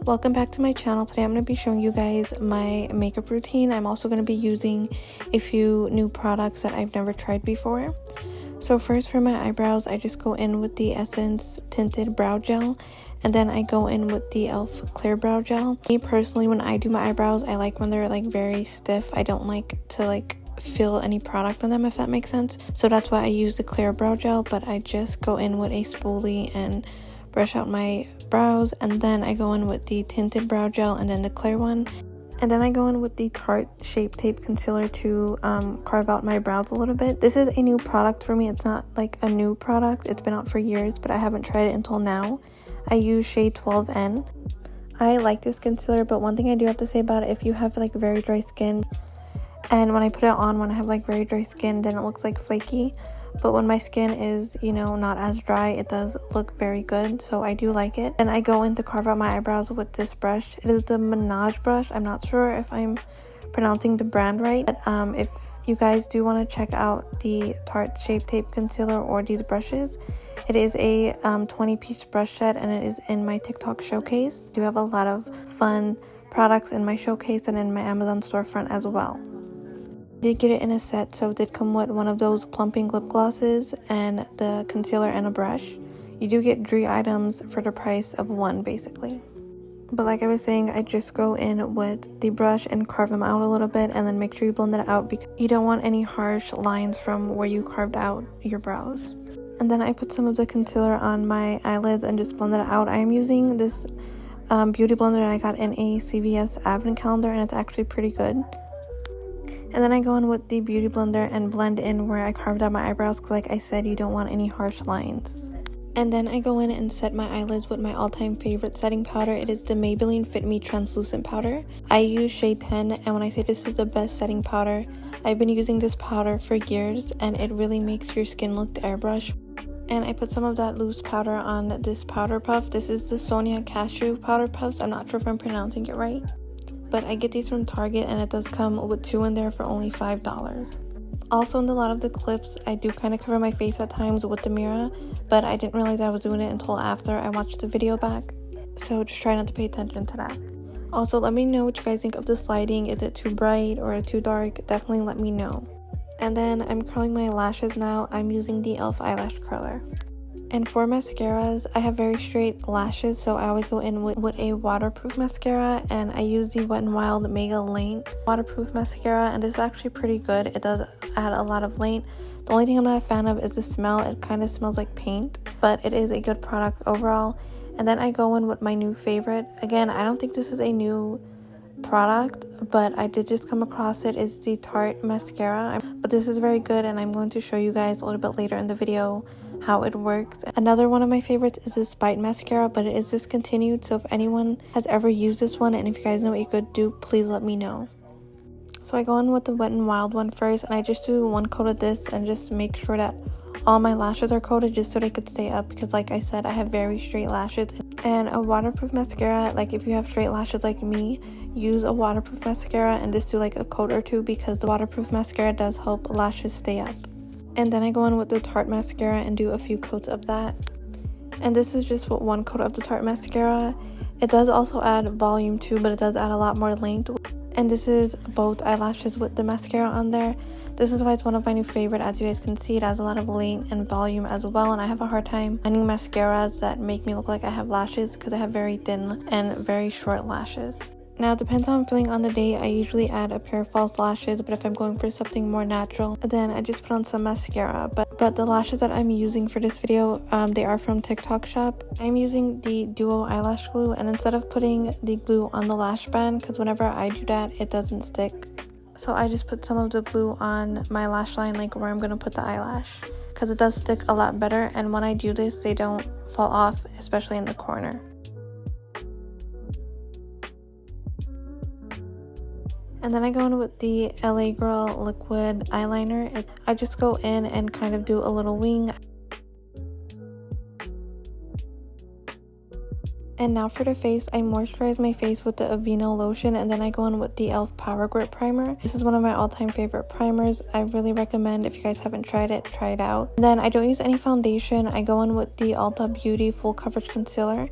Welcome back to my channel. Today I'm going to be showing you guys my makeup routine. I'm also going to be using a few new products that I've never tried before. So first, for my eyebrows, I just go in with the Essence Tinted Brow Gel, and then I go in with the e.l.f. Clear Brow Gel. Me personally, when I do my eyebrows, I like when they're like very stiff. I don't like to feel any product on them, if that makes sense. So that's why I use the Clear Brow Gel, but I just go in with a spoolie and brush out my brows, and then I go in with the Tinted Brow Gel and then the clear one, and then I go in with the Tarte Shape Tape Concealer to carve out my brows a little bit. This is a new product for me. It's not like a new product, it's been out for years, but I haven't tried it until now. I use shade 12N. I like this concealer, but one thing I do have to say about it, if you have like very dry skin, and when I put it on when I have like very dry skin, then it looks like flaky. But when my skin is, not as dry, it does look very good, so I do like it. And I go in to carve out my eyebrows with this brush. It is the Menage brush. I'm not sure if I'm pronouncing the brand right, but if you guys do want to check out the Tarte Shape Tape Concealer or these brushes, it is a 20-piece brush set, and it is in my TikTok showcase. I do have a lot of fun products in my showcase and in my Amazon storefront as well. Did get it in a set, so it did come with one of those plumping lip glosses and the concealer and a brush. You do get 3 items for the price of 1 basically. But like I was saying, I just go in with the brush and carve them out a little bit, and then make sure you blend it out because you don't want any harsh lines from where you carved out your brows. And then I put some of the concealer on my eyelids and just blend it out. I am using this beauty blender that I got in a CVS advent calendar, and it's actually pretty good. And then I go in with the beauty blender and blend in where I carved out my eyebrows, because like I said, you don't want any harsh lines. And then I go in and set my eyelids with my all-time favorite setting powder. It is the Maybelline Fit Me Translucent Powder. I use shade 10, and when I say this is the best setting powder, I've been using this powder for years, and it really makes your skin look airbrush. And I put some of that loose powder on this powder puff. This is the Sonia Cashew Powder Puffs. I'm not sure if I'm pronouncing it right, but I get these from Target, and it does come with 2 in there for only $5. Also, in a lot of the clips, I do kind of cover my face at times with the mirror, but I didn't realize I was doing it until after I watched the video back, so just try not to pay attention to that. Also, let me know what you guys think of this lighting. Is it too bright or too dark? Definitely let me know. And then I'm curling my lashes now. I'm using the e.l.f. eyelash curler. And for mascaras, I have very straight lashes, so I always go in with a waterproof mascara, and I use the Wet n Wild Mega Length waterproof mascara, and this is actually pretty good. It does add a lot of length. The only thing I'm not a fan of is the smell. It kind of smells like paint, but it is a good product overall. And then I go in with my new favorite. Again, I don't think this is a new product, but I did just come across it. Is the Tarte mascara, but this is very good, and I'm going to show you guys a little bit later in the video how it works. Another one of my favorites is this Bite mascara, but it is discontinued, so if anyone has ever used this one and if you guys know a good dupe, please let me know. So I go in with the Wet n Wild one first, and I just do 1 coat of this and just make sure that all my lashes are coated just so they could stay up, because like I said, I have very straight lashes. And a waterproof mascara, like if you have straight lashes like me, use a waterproof mascara and just do like a coat or 2, because the waterproof mascara does help lashes stay up. And then I go in with the Tarte mascara and do a few coats of that. And this is just with 1 coat of the Tarte mascara. It does also add volume too, but it does add a lot more length. And this is both eyelashes with the mascara on there. This is why it's one of my new favorite. As you guys can see, it has a lot of length and volume as well, and I have a hard time finding mascaras that make me look like I have lashes, because I have very thin and very short lashes. Now, it depends how I'm feeling on the day. I usually add a pair of false lashes, but if I'm going for something more natural, then I just put on some mascara. But the lashes that I'm using for this video, they are from TikTok Shop. I'm using the Duo eyelash glue, and instead of putting the glue on the lash band, because whenever I do that, it doesn't stick, so I just put some of the glue on my lash line, like where I'm going to put the eyelash, because it does stick a lot better, and when I do this, they don't fall off, especially in the corner. And then I go in with the LA Girl liquid eyeliner. I just go in and kind of do a little wing. And now for the face, I moisturize my face with the Aveeno lotion, and then I go in with the e.l.f. Power Grip Primer. This is one of my all-time favorite primers. I really recommend, if you guys haven't tried it, try it out. Then I don't use any foundation. I go in with the Ulta Beauty Full Coverage Concealer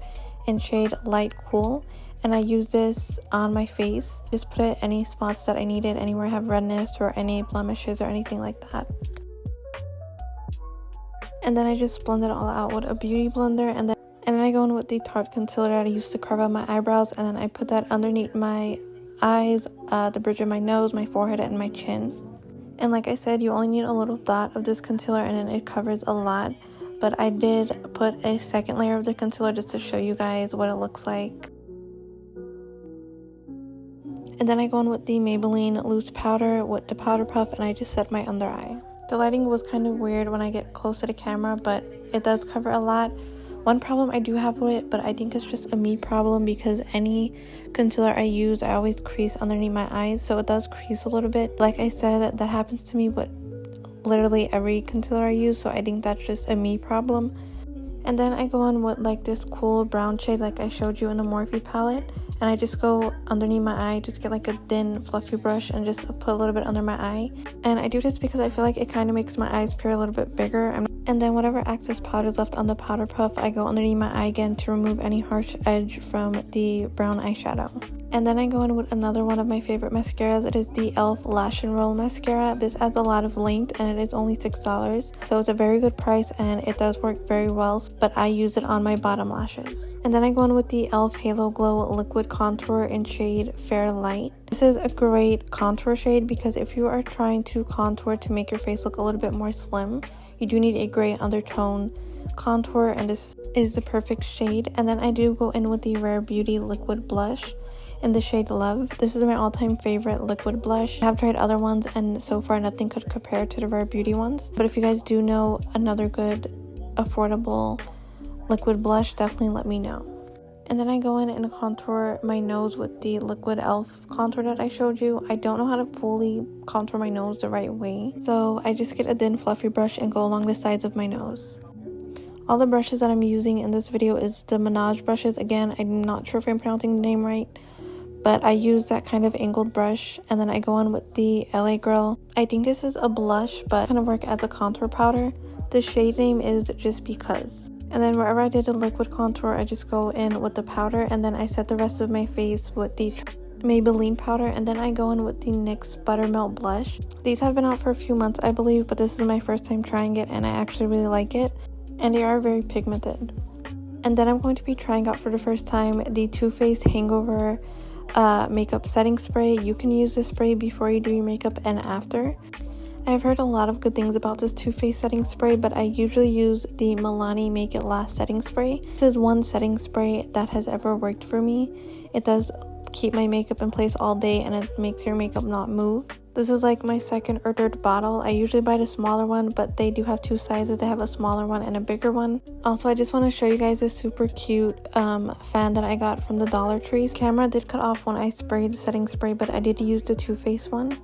in shade Light Cool. and I use this on my face. Just put it any spots that I needed, anywhere I have redness or any blemishes or anything like that. And then I just blend it all out with a beauty blender, and then I go in with the Tarte concealer that I used to carve out my eyebrows, and then I put that underneath my eyes, the bridge of my nose, my forehead, and my chin. And like I said, you only need a little dot of this concealer and then it covers a lot. But I did put a second layer of the concealer just to show you guys what it looks like. And then I go in with the Maybelline loose powder with the powder puff, and I just set my under eye. The lighting was kind of weird when I get close to the camera, but it does cover a lot. One problem I do have with it, but I think it's just a me problem, because any concealer I use, I always crease underneath my eyes, so it does crease a little bit. Like I said, that happens to me with literally every concealer I use, so I think that's just a me problem. And then I go on with like this cool brown shade like I showed you in the Morphe palette, and I just go underneath my eye, just get like a thin fluffy brush and just put a little bit under my eye. And I do this because I feel like it kind of makes my eyes appear a little bit bigger. And then whatever excess powder is left on the powder puff, I go underneath my eye again to remove any harsh edge from the brown eyeshadow. And then I go in with another one of my favorite mascaras. It is the e.l.f. Lash and Roll Mascara. This adds a lot of length and it is only $6. So it's a very good price and it does work very well, but I use it on my bottom lashes. And then I go in with the e.l.f. Halo Glow Liquid Contour in shade Fair Light. This is a great contour shade because if you are trying to contour to make your face look a little bit more slim, you do need a gray undertone contour, and this is the perfect shade. And then I do go in with the Rare Beauty Liquid Blush in the shade Love. This is my all-time favorite liquid blush. I have tried other ones and so far nothing could compare to the Rare Beauty ones. But if you guys do know another good, affordable liquid blush, definitely let me know. And then I go in and contour my nose with the liquid e.l.f. contour that I showed you. I don't know how to fully contour my nose the right way, so I just get a thin fluffy brush and go along the sides of my nose. All the brushes that I'm using in this video is the Minaj brushes. Again, I'm not sure if I'm pronouncing the name right, but I use that kind of angled brush. And then I go in with the LA Girl. I think this is a blush, but kind of work as a contour powder. The shade name is Just Because. And then wherever I did a liquid contour, I just go in with the powder, and then I set the rest of my face with the Maybelline powder, and then I go in with the NYX Buttermelt blush. These have been out for a few months, I believe, but this is my first time trying it and I actually really like it, and they are very pigmented. And then I'm going to be trying out for the first time the Too Faced Hangover makeup setting spray. You can use this spray before you do your makeup and after. I've heard a lot of good things about this Too Faced setting spray, but I usually use the Milani Make It Last setting spray. This is one setting spray that has ever worked for me. It does keep my makeup in place all day and it makes your makeup not move. This is like my second or third bottle. I usually buy the smaller one, but they do have two sizes. They have a smaller one and a bigger one. Also, I just want to show you guys this super cute fan that I got from the Dollar Tree. Camera did cut off when I sprayed the setting spray, but I did use the Too Faced one.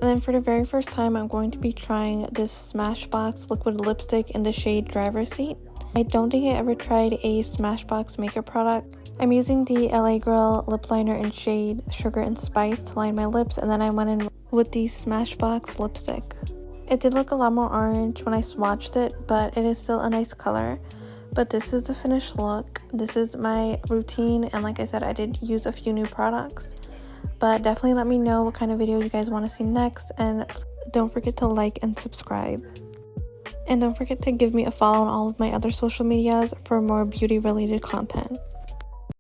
And then for the very first time, I'm going to be trying this Smashbox liquid lipstick in the shade Driver's Seat. I don't think I ever tried a Smashbox makeup product. I'm using the LA Girl lip liner in shade Sugar and Spice to line my lips, and then I went in with the Smashbox lipstick. It did look a lot more orange when I swatched it, but it is still a nice color. But this is the finished look. This is my routine, and like I said, I did use a few new products. But definitely let me know what kind of videos you guys want to see next, and don't forget to like and subscribe. And don't forget to give me a follow on all of my other social medias for more beauty related content.